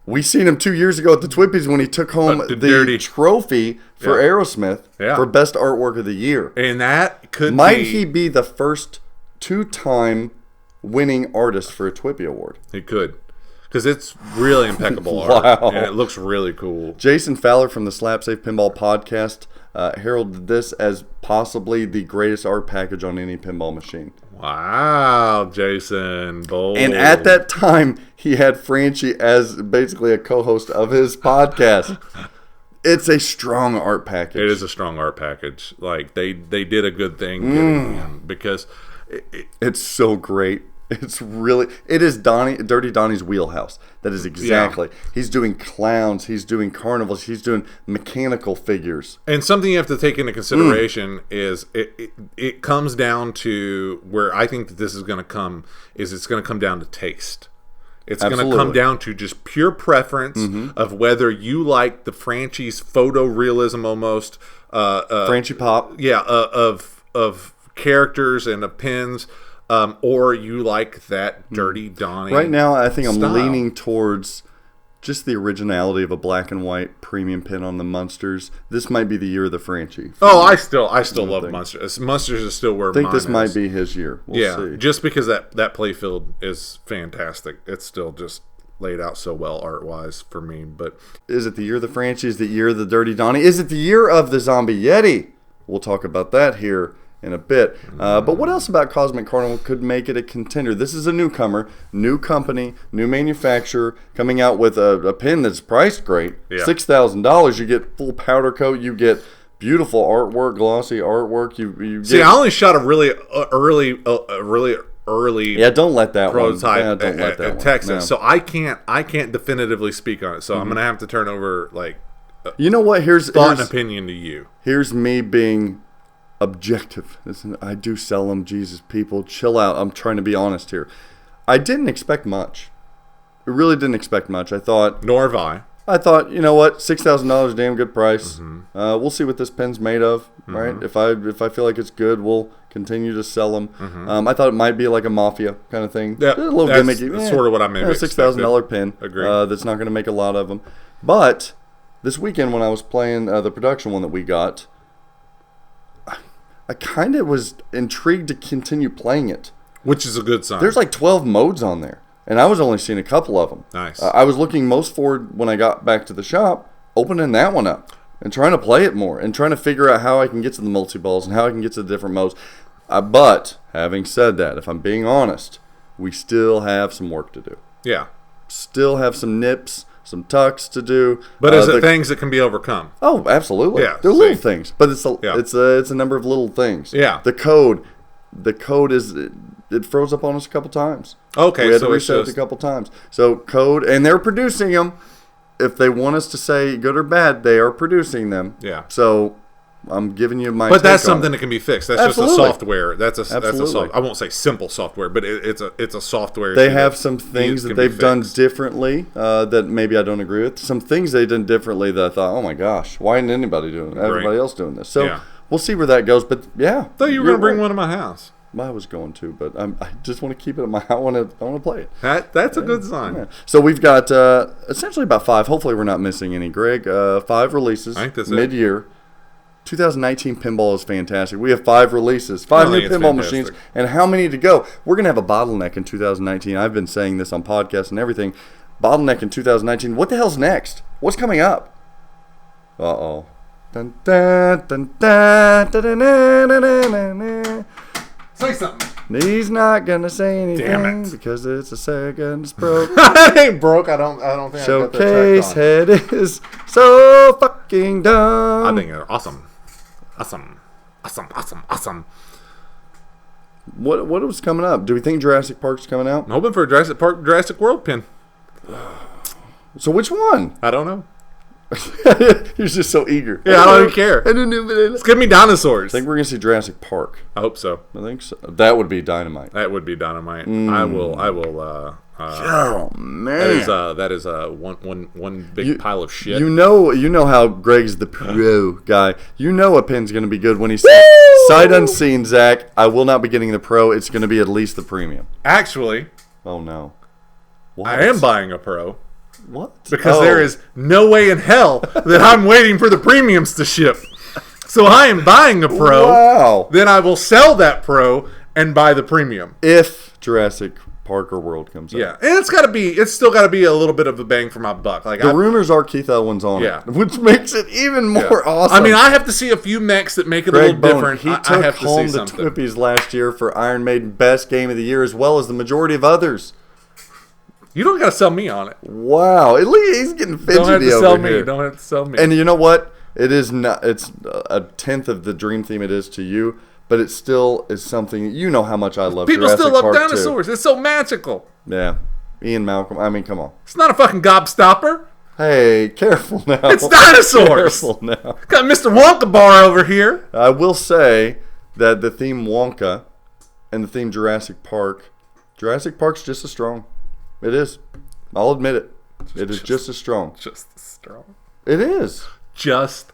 We seen him 2 years ago at the Twippies when he took home the Dirty trophy for Aerosmith for Best Artwork of the Year. And that could Might he be the first 2-time winning artist for a Twippy Award? He could. Because it's really impeccable art. Wow. And it looks really cool. Jason Fowler from the Slap Safe Pinball podcast heralded this as possibly the greatest art package on any pinball machine. Wow, Jason. Bold. And at that time, he had Franchi as basically a co-host of his podcast. It's a strong art package. It is a strong art package. Like, they did a good thing getting him because... It's so great. It is Dirty Donnie's wheelhouse. That is exactly. Yeah. He's doing clowns. He's doing carnivals. He's doing mechanical figures. And something you have to take into consideration is it comes down to where I think that this is going to come is it's going to come down to taste. It's going to come down to just pure preference of whether you like the Franchi's photorealism almost. Franchi pop. Yeah, of characters and of pins. Or you like that Dirty Donnie. Right now, I think I'm style. leaning towards just the originality of a black and white premium pin on the Munsters. This might be the year of the Franchi. Oh, I still love Munsters. Munsters is still where mine is. I think this might be his year. We'll see. Just because that playfield is fantastic. It's still just laid out so well art-wise for me. But is it the year of the Franchi? Is it the year of the Dirty Donnie? Is it the year of the Zombie Yeti? We'll talk about that here in a bit. But what else about Cosmic Carnival could make it a contender? This is a newcomer, new company, new manufacturer, coming out with a pin that's priced great. Yeah. $6,000. You get full powder coat. You get beautiful artwork, glossy artwork. You get... See, I only shot a really early yeah, don't let that prototype one. Yeah, don't let that at one. Texas. No. So I can't definitively speak on it. So I'm gonna have to turn over you know what? Here's and opinion to you. Here's me being objective. Listen, I do sell them. Jesus, people, chill out. I'm trying to be honest here. I didn't expect much. I really didn't expect much. I thought. Nor have I. I thought, you know what, $6,000, damn good price. We'll see what this pen's made of, right? If I feel like it's good, we'll continue to sell them. I thought it might be like a Mafia kind of thing. Yeah, a little gimmicky. That's sort of what I maybe $6,000 pin. Agreed. That's not going to make a lot of them. But this weekend when I was playing the production one that we got, I kind of was intrigued to continue playing it. Which is a good sign. There's like 12 modes on there. And I was only seeing a couple of them. Nice. I was looking most forward when I got back to the shop, opening that one up and trying to play it more and trying to figure out how I can get to the multi-balls and how I can get to the different modes. But having said that, if I'm being honest, we still have some work to do. Yeah. Still have some nips, some tucks to do. But is it things that can be overcome? Oh, absolutely. Yeah. They're little things, but it's a number of little things. Yeah. The code is. It froze up on us a couple times. Okay, we had to reset it a couple times. So code, and they're producing them. If they want us to say good or bad, they are producing them. Yeah. So I'm giving you my. But that's something that can be fixed. That's Absolutely. just a software. That's a Absolutely. I won't say simple software, but it's a software. They have some things that they've done differently that maybe I don't agree with. Some things they've done differently that I thought, oh my gosh, why isn't anybody doing it? Everybody else doing this? So we'll see where that goes. But yeah, I thought you were going to bring one to my house. I was going to, but I just want to keep it at my. I want to play it. That's a good sign. Yeah. So we've got essentially about 5. Hopefully, we're not missing any, Greg. 5 releases. I think that's mid-year. 2019 pinball is fantastic. We have 5 releases, 5 new pinball machines, and how many to go? We're gonna have a bottleneck in 2019. I've been saying this on podcasts and everything. Bottleneck in 2019. What the hell's next? What's coming up? Uh-oh. Dun, dun, dun, dun, dun, dun, dun, dun, dun, dun. Say something. He's not gonna say anything. Damn it. Because it's a Sega and it's broke. It ain't broke. I don't think Showcase I got that head is so fucking dumb. I think they're awesome. What was coming up? Do we think Jurassic Park's coming out? I'm hoping for a Jurassic World pin. So which one? I don't know. You're just so eager. Yeah, I don't even care. I don't know. It's gonna be dinosaurs. I think we're gonna see Jurassic Park. I hope so. I think so. That would be dynamite. That would be dynamite. Oh man, that is one big pile of shit. You know how Greg's the pro guy. You know a pin's going to be good when he's sight unseen. Zach, I will not be getting the pro. It's going to be at least the premium. Actually, oh no, what? I am buying a pro. What? Because there is no way in hell that I'm waiting for the premiums to ship. So I am buying a pro. Wow. Then I will sell that pro and buy the premium. If Jurassic Park or World comes out. Yeah. And it's still got to be a little bit of a bang for my buck. Like the rumors are Keith Elwin's on it, which makes it even more awesome. I mean, I have to see a few mechs that make it Greg a little different. He took I have to home see the something. Twippies last year for Iron Maiden Best Game of the Year, as well as the majority of others. You don't got to sell me on it. Wow, at least he's getting fidgety Don't have to over sell here. me. Don't have to sell me. And you know what? It is not. It's a tenth of the dream theme it is to you, but it still is something. You know how much I love. People Jurassic still love Park dinosaurs. It's so magical. Too. Yeah, Ian Malcolm. I mean, come on. It's not a fucking gobstopper. Hey, careful now. It's dinosaurs. Careful now. Got Mr. Wonka bar over here. I will say that the theme Wonka and the theme Jurassic Park's just as strong. It is. I'll admit it. It is just as strong. Just as strong. It is. Just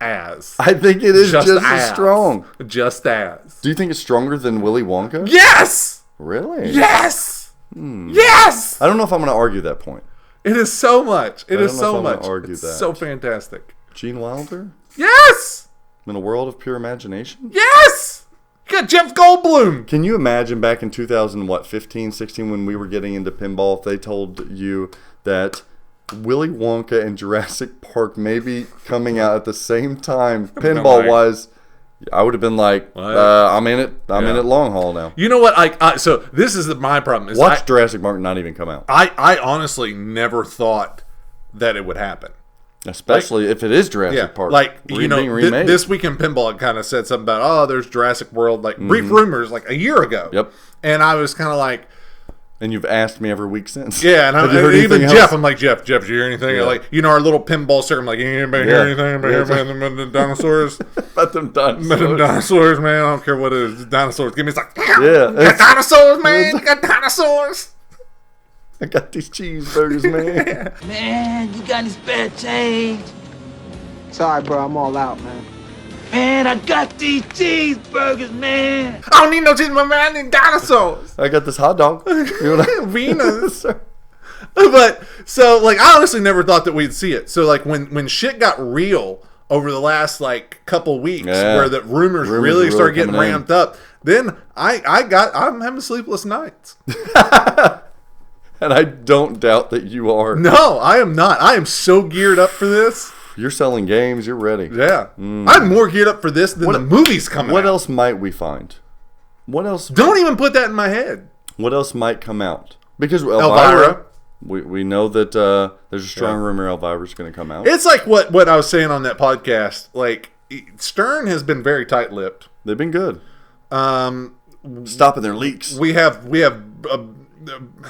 as. I think it is just as strong. Just as. Do you think it's stronger than Willy Wonka? Yes! Really? Yes! Yes! I don't know if I'm going to argue that point. It is so much. It I is don't know so if I'm gonna much. argue It's that. so fantastic. Gene Wilder? Yes! In a world of pure imagination? Yes! You got Jeff Goldblum. Can you imagine back in 2015, 16, when we were getting into pinball, if they told you that Willy Wonka and Jurassic Park may be coming out at the same time, pinball-wise, I would have been like, I'm in it. I'm in it long haul now. You know what? So this is my problem. Is Watch Jurassic Park not even come out. I honestly never thought that it would happen. Especially if it is Jurassic Park. Being remade. This week in pinball, it kind of said something about, there's Jurassic World, brief rumors, a year ago. Yep. And I was kind of like... And you've asked me every week since. Yeah, and even Jeff, I'm like, Jeff, did you hear anything? Yeah. Our little pinball circle, I'm like, anybody hear anything about the dinosaurs? About them dinosaurs. About them dinosaurs, man. I don't care what it is. Dinosaurs. Give me got dinosaurs, man. Got dinosaurs. I got these cheeseburgers, man. Man, you got any spare change? Sorry, bro. I'm all out, man. Man, I got these cheeseburgers, man. I don't need no cheeseburgers, man. I need dinosaurs. I got this hot dog. Venus. But, so, I honestly never thought that we'd see it. So, when shit got real over the last, couple weeks, where the rumors really started getting ramped up, then I'm having sleepless nights. And I don't doubt that you are. No, I am not. I am so geared up for this. You're selling games. You're ready. Yeah. I'm more geared up for this than the movies coming out. What else might we find? What else? Don't even put that in my head. What else might come out? Because Elvira. We know that there's a strong rumor Elvira's going to come out. It's like what I was saying on that podcast. Stern has been very tight-lipped. They've been good. Stopping their leaks. We have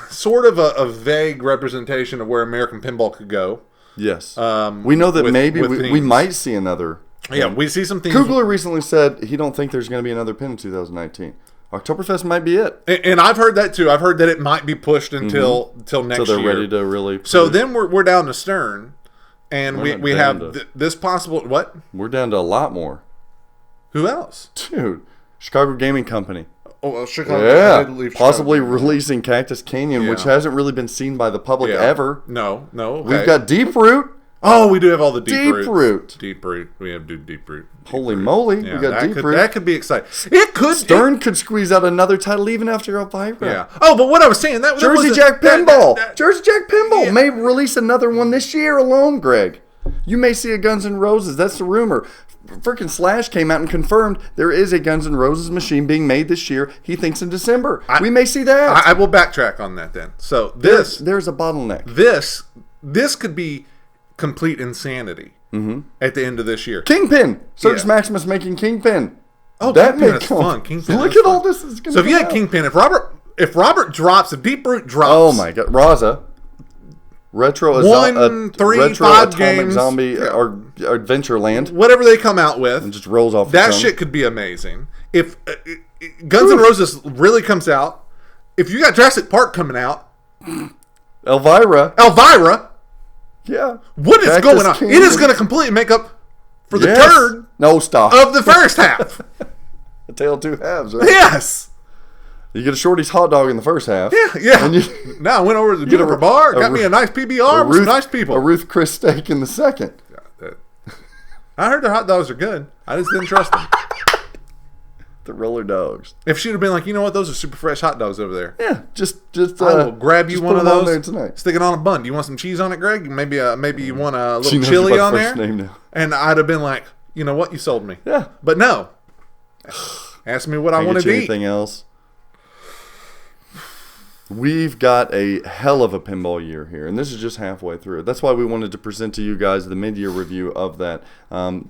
sort of a vague representation of where American pinball could go. Yes. We know that maybe we might see another. Yeah, we see some things. Kugler recently said he don't think there's going to be another pin in 2019. Oktoberfest might be it. And I've heard that too. I've heard that it might be pushed until next year. So they're ready to really produce. So then we're down to Stern. And we have this possible... What? We're down to a lot more. Who else? Dude. Chicago Gaming Company. Oh, well, Chicago. Yeah. Possibly releasing Cactus Canyon, which hasn't really been seen by the public ever. No. Okay. We've got Deep Root. Oh, we do have all the Deep Root. Deep Root. We have Deep Root. Holy moly. Yeah, we got Deep Root. That could be exciting. It could. Stern could squeeze out another title even after Elvira. Yeah. Oh, but what I was saying... Jersey Jack Pinball. Jersey Jack Pinball may release another one this year alone, Greg. You may see a Guns N' Roses. That's the rumor. Freaking Slash came out and confirmed there is a Guns N' Roses machine being made this year. He thinks in December. We may see that. I will backtrack on that then. So there's a bottleneck. This could be complete insanity at the end of this year. Kingpin. Circus Maximus making Kingpin. Oh, that Kingpin is fun. Kingpin Look at all this is going to So if you had Kingpin, if Robert drops, if Deep Root drops. Oh my God. Raza. Retro 3, retro 5 atomic games, zombie or Adventureland. Whatever they come out with, and just rolls off. That shit could be amazing. If Guns N' Roses really comes out, if you got Jurassic Park coming out, Elvira. Yeah. What is Cactus going on? King. It is going to completely make up for the Yes. turd No, stop. of the first half. A tale of two halves, right? Yes. You get a Shorty's hot dog in the first half. Yeah. And you Now I went over to the Juniper Bar, got me a nice PBR with some nice people. A Ruth Chris steak in the second. I heard their hot dogs are good. I just didn't trust them. The roller dogs. If she'd have been like, you know what, those are super fresh hot dogs over there. Yeah, just I will grab you just one put of them on those. there tonight. Stick it on a bun. Do you want some cheese on it, Greg? Maybe you want a She little knows chili my on first there. name now. And I'd have been like, you know what, you sold me. Yeah. But no. Ask me what I Can't wanted get you to eat. anything else? We've got a hell of a pinball year here, and this is just halfway through. That's why we wanted to present to you guys the mid-year review of that.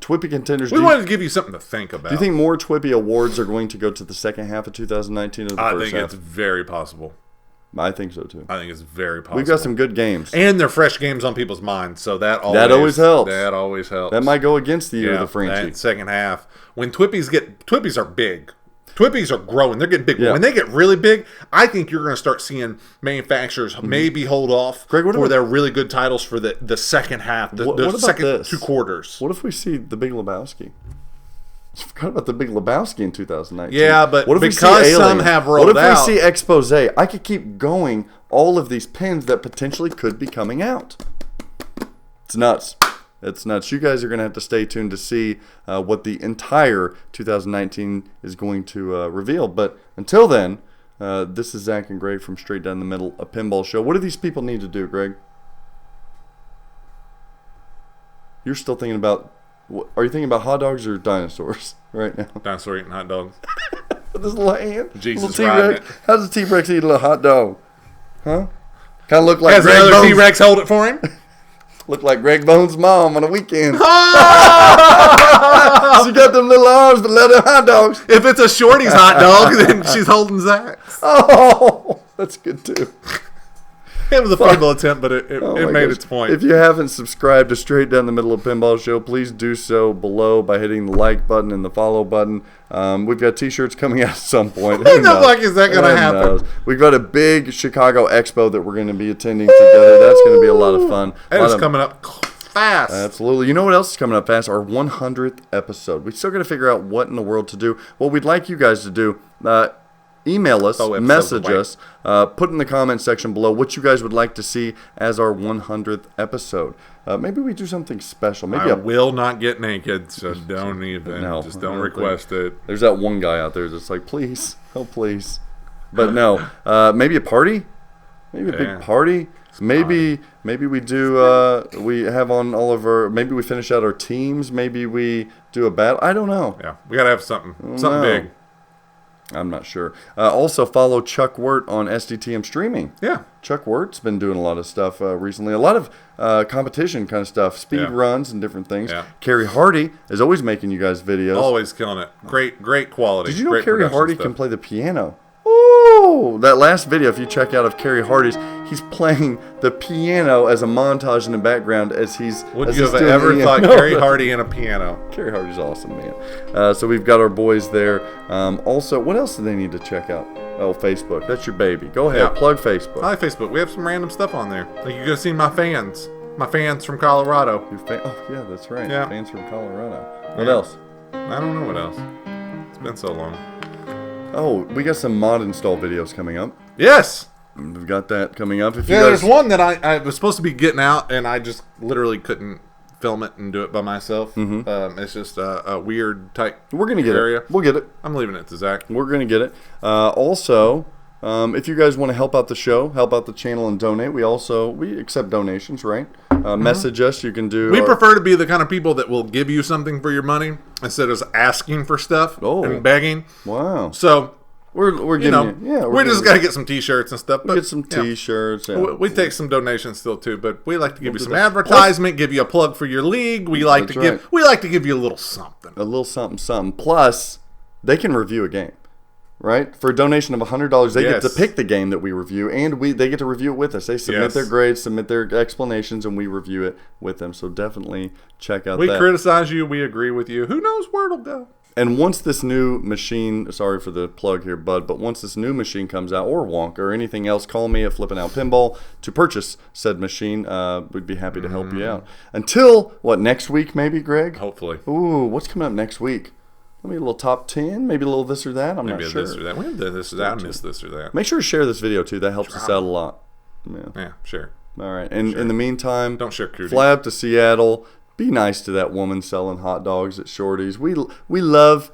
Twippy contenders. We wanted to give you something to think about. Do you think more Twippy awards are going to go to the second half of 2019 or the first half? I think it's very possible. I think so too. I think it's very possible. We've got some good games. And they're fresh games on people's minds, so that always helps. That always helps. That might go against the year of the Frenchie. That second half. When Twippies are big. Twippies are growing. They're getting big. Yeah. When they get really big, I think you're going to start seeing manufacturers maybe hold off Greg, what for about- their really good titles for the second half, the about second this? 2 quarters. What if we see the Big Lebowski? I forgot about the Big Lebowski in 2019. Yeah, but what if because we see Alien? some have rolled What if out- we see Expose? I could keep going. All of these pins that potentially could be coming out. It's nuts. It's nuts. You guys are going to have to stay tuned to see what the entire 2019 is going to reveal. But until then, this is Zach and Greg from Straight Down the Middle, a pinball show. What do these people need to do, Greg? You're still thinking about... Are you thinking about hot dogs or dinosaurs right now? Dinosaur eating hot dogs. With this little hand? Jesus little riding T-Rex. it. How does a T-Rex eat a little hot dog? Huh? Kind of look like Has Greg another Bones. T-Rex hold it for him? Look like Greg Bones' mom on a weekend. She got them little arms to let her hot dogs. If it's a Shorty's hot dog, then she's holding Zach's. Oh, that's good too. It was a feeble attempt, but it Oh my made gosh. its point. If you haven't subscribed to Straight Down the Middle of Pinball Show, please do so below by hitting the like button and the follow button. We've got t-shirts coming out at some point. Who the fuck is that going to Who happen? knows? We've got a big Chicago Expo that we're going to be attending together. That's going to be a lot of fun. And A lot it's of- coming up fast. Absolutely. You know what else is coming up fast? Our 100th episode. We still got to figure out what in the world to do. What we'd like you guys to do, email us, episodes message away. us, put in the comment section below what you guys would like to see as our 100th episode. Maybe we do something special. Maybe I will not get naked, so don't even. No, just I don't don't request it. There's that one guy out there that's like, please, oh please. But no, maybe a party, maybe a Yeah. big party. Maybe we do. We have on all of our. Maybe we finish out our teams. Maybe we do a battle. I don't know. Yeah, we got to have something No. big. I'm not sure. Also, follow Chuck Wirt on SDTM Streaming. Yeah. Chuck Wirt's been doing a lot of stuff recently. A lot of competition kind of stuff. Speed Yeah. runs and different things. Yeah. Carrie Hardy is always making you guys videos. Always killing it. Great quality. Did you know Great Carrie production Hardy stuff. can play the piano? Oh, that last video, if you check out of Carrie Hardy's, he's playing the piano as a montage in the background as he's. Would as you he's have doing ever the- thought No. Carrie Hardy and a piano? Carrie Hardy's awesome, man. So we've got our boys there. Also, what else do they need to check out? Oh, Facebook. That's your baby. Go ahead. Yeah. Plug Facebook. I like Facebook. We have some random stuff on there. Like you're gonna see my fans from Colorado. Oh, yeah, that's right. Yeah. Fans from Colorado. What Yeah. else? I don't know what else. It's been so long. Oh, we got some mod install videos coming up. Yes. We've got that coming up. If you Yeah, guys, there's one that I was supposed to be getting out, and I just literally couldn't film it and do it by myself. It's just a weird type. we're gonna get area. it. We'll get it. I'm leaving it to Zach. We're going to get it. Also, if you guys want to help out the show, help out the channel and donate, we accept donations, right? Message us. You can do. We prefer to be the kind of people that will give you something for your money instead of asking for stuff and begging. Wow. So we're you giving know, you. Yeah, we just got to get some T-shirts and stuff. But get some yeah. T-shirts. Yeah. We take some donations still too, but we like to give you do some that. advertisement, give you a plug for your league. We like That's to right. we like to give you a little something. A little something. Plus, they can review a game. Right? For a donation of $100, they get to Yes. pick the game that we review, and they get to review it with us. They submit Yes. their grades, submit their explanations, and we review it with them. So definitely check out We that. criticize you, we agree with you. Who knows where it'll go? And once this new machine, sorry for the plug here, bud, but once this new machine comes out, or Wonka, or anything else, call me at Flippin' Out Pinball to purchase said machine. We'd be happy to help you out. Until, what, next week maybe, Greg? Hopefully. Ooh, what's coming up next week? Maybe a little top 10, maybe a little this or that. I'm not sure. Maybe this or that. We have this or that. I miss this or that. Make sure to share this video, too. That helps us out a lot. Yeah, sure. All right. And in the meantime, don't share cooties. Fly up to Seattle. Be nice to that woman selling hot dogs at Shorty's. We love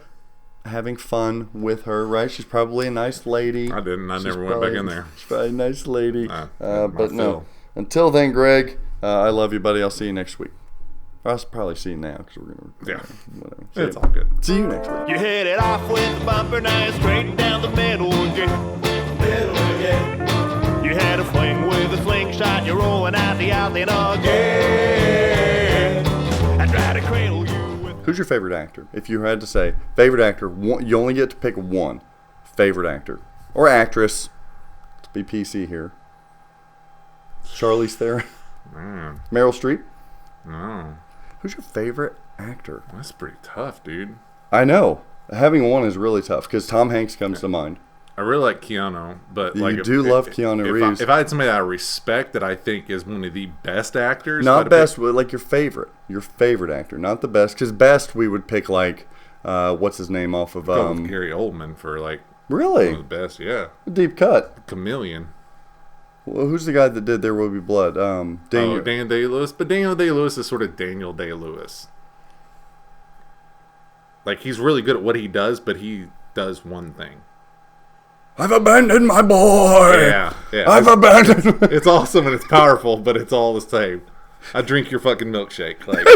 having fun with her, right? She's probably a nice lady. I didn't. I never went back in there. She's probably a nice lady. But no. feel. Until then, Greg, I love you, buddy. I'll see you next week. I'll probably see you now because we're going to. Yeah. Whatever. It's all good. See you next week. You hit it off with the bumper, now you're straight down the middle again. You had a fling with a slingshot, you're rolling out the alley again. I try to cradle you with... Who's your favorite actor? If you had to say favorite actor, you only get to pick one favorite actor or actress. Let's be PC here. Charlize Theron, Man, Meryl Streep. no. Who's your favorite actor? That's pretty tough, dude. I know having one is really tough because Tom Hanks comes to mind. I really like Keanu, but You like love Keanu Reeves. If I had somebody that I respect that I think is one of the best actors, Not best, but like your favorite actor, not the best. Because best we would pick like, what's his name off of go with Gary Oldman for like really one of the best. Yeah, deep cut. Chameleon. Well, who's the guy that did There Will Be Blood? Daniel Day-Lewis, but Daniel Day-Lewis is sort of Daniel Day-Lewis. Like he's really good at what he does, but he does one thing. I've abandoned my boy. Yeah. I've abandoned. It's awesome and it's powerful, but it's all the same. I drink your fucking milkshake, like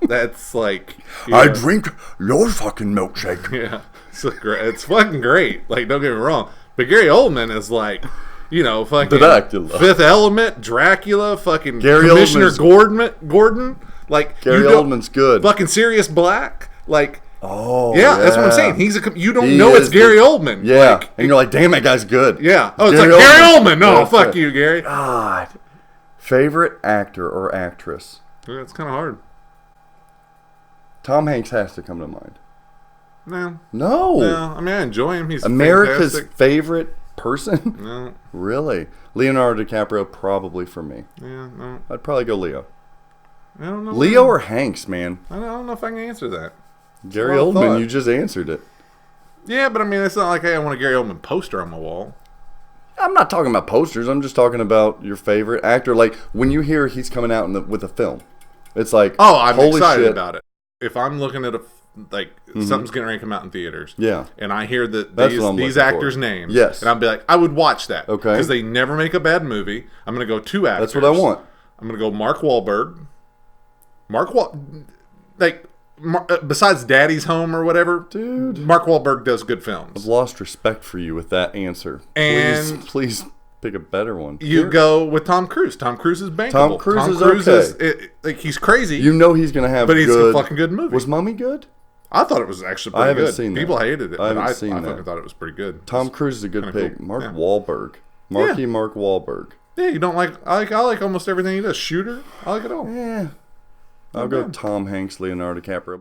that's like. I drink your fucking milkshake. Yeah, it's fucking great. Like, don't get me wrong, but Gary Oldman is like, fucking Dracula. Fifth Element, Dracula, fucking Gary Commissioner Oldman's- Gordon, like Gary Oldman's good. Fucking Sirius Black, like. Oh, yeah, that's what I'm saying. You don't know it's is Gary Oldman. Yeah, Like, and you're like, damn, that guy's good. yeah. Oh, it's Gary like Gary Oldman. Oldman. No, Yeah, fuck right. you, Gary. God. Favorite actor or actress? Yeah, it's kind of hard. Tom Hanks has to come to mind. No. No. I mean, I enjoy him. He's America's fantastic. favorite person? No. Really? Leonardo DiCaprio probably for me. Yeah, no. I'd probably go Leo. I don't know. Leo or Hanks, man? I don't know if I can answer that. Gary Well Oldman, thought. you just answered it. Yeah, but I mean, it's not like I want a Gary Oldman poster on my wall. I'm not talking about posters. I'm just talking about your favorite actor. Like, when you hear he's coming out with a film, it's like, Oh, I'm holy excited shit. about it. If I'm looking at something's getting ready to come out in theaters, Yeah. and I hear that That's what I'm these looking actors' for. names, Yes. and I'll be like, I would watch that, Okay. because they never make a bad movie. I'm gonna go two actors. That's what I want. I'm gonna go Mark Wahlberg. Besides Daddy's Home or whatever, Dude. Mark Wahlberg does good films. I've lost respect for you with that answer. And- please pick a better one. You go with Tom Cruise. Tom Cruise is bankable. Tom Cruise is okay. He's crazy. You know he's going to have But he's good... a fucking good movie. Was Mummy good? I thought it was actually pretty I haven't good. seen that. People hated it. I but haven't seen I that. fucking thought it was pretty good. Tom Cruise is a good kinda pick. cool. Mark Yeah. Wahlberg. Mark Wahlberg. Yeah, you don't like... I like almost everything he does. Shooter. I like it all. Yeah. I'll go Tom Hanks, Leonardo DiCaprio.